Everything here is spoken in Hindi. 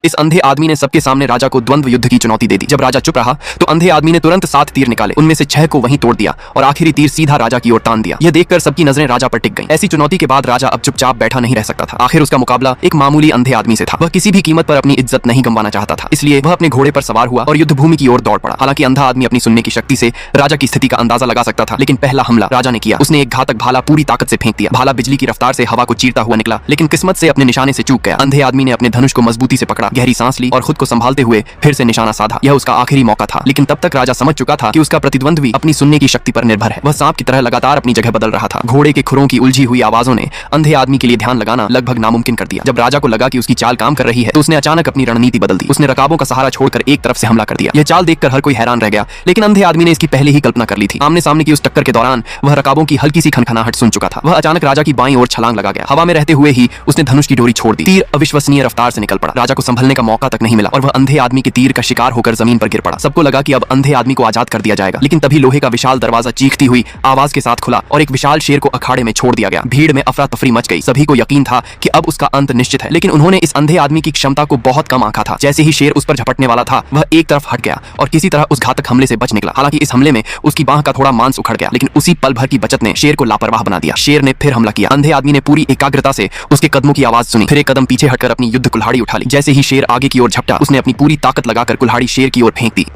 इस अंधे आदमी ने सबके सामने राजा को द्वंद्व युद्ध की चुनौती दे दी। जब राजा चुप रहा तो अंधे आदमी ने तुरंत 7 तीर निकाले, उनमें से 6 को वहीं तोड़ दिया और आखिरी तीर सीधा राजा की ओर तान दिया। यह देखकर सबकी नजरें राजा पर टिक गईं। ऐसी चुनौती के बाद राजा अब चुपचाप बैठा नहीं रह सकता था। आखिर उसका मुकाबला एक मामूली अंधे आदमी से था। वह किसी भी कीमत पर अपनी इज्जत नहीं गंवाना चाहता था, इसलिए वह अपने घोड़े पर सवार हुआ और युद्ध भूमि की ओर दौड़ पड़ा। हालांकि अंधा आदमी अपनी सुनने की शक्ति से राजा की स्थिति का अंदाजा लगा सकता था, लेकिन पहला हमला राजा ने किया। उसने एक घातक भाला पूरी ताकत से फेंक दिया। भाला बिजली की रफ्तार से हवा को चीरता हुआ निकला, लेकिन किस्मत से अपने निशाने से चूक गया। अंधे आदमी ने अपने धनुष को मजबूती से पकड़ा, गहरी सांस ली और खुद को संभालते हुए फिर से निशाना साधा। यह उसका आखिरी मौका था, लेकिन तब तक राजा समझ चुका था कि उसका प्रतिद्वंद्वी अपनी सुनने की शक्ति पर निर्भर है। वह सांप की तरह लगातार अपनी जगह बदल रहा था। घोड़े के खुरों की उलझी हुई आवाजों ने अंधे आदमी के लिए ध्यान लगाना लगभग नामुमकिन कर दिया। जब राजा को लगा कि उसकी चाल काम कर रही है तो उसने अचानक अपनी रणनीति बदल दी। उसने रकाबों का सहारा छोड़कर एक तरफ से हमला कर दिया। यह चाल देखकर हर कोई हैरान रह गया, लेकिन अंधे आदमी ने इसकी पहले ही कल्पना कर ली थी। आमने सामने की उस टक्कर के दौरान वह रकाबों की हल्की सी खनखनाहट सुन चुका था। वह अचानक राजा की बाईं ओर छलांग लगा गया। हवा में रहते हुए ही उसने धनुष की डोरी छोड़ दी। तीर अविश्वसनीय रफ्तार से निकल पड़ा। राजा को संभलने का मौका तक नहीं मिला और वह अंधे आदमी के तीर का शिकार होकर जमीन पर गिर पड़ा। सबको लगा कि अब अंधे आदमी को आजाद कर दिया जाएगा, लेकिन तभी लोहे का विशाल दरवाजा चीखती हुई आवाज के साथ खुला और एक विशाल शेर को अखाड़े में छोड़ दिया गया। भीड़ में अफरा तफरी मच गई। सभी को यकीन था कि अब उसका अंत निश्चित है, लेकिन उन्होंने इस अंधे आदमी की क्षमता को बहुत कम आंका था। जैसे ही शेर उस पर झपटने वाला था, वह एक तरफ हट गया और किसी तरह उस घातक हमले से बच निकला। हालांकि इस हमले में उसकी बांह का थोड़ा मांस उखड़ गया, लेकिन उसी पल भर की बचत ने शेर को लापरवाह बना दिया। शेर ने फिर हमला किया। अंधे आदमी ने पूरी एकाग्रता से उसके कदमों की आवाज सुनी, फिर एक कदम पीछे हटकर अपनी युद्ध कुल्हाड़ी उठा ली। जैसे ही शेर आगे की ओर झपटा, उसने अपनी पूरी ताकत लगाकर कुल्हाड़ी शेर की ओर फेंक दी।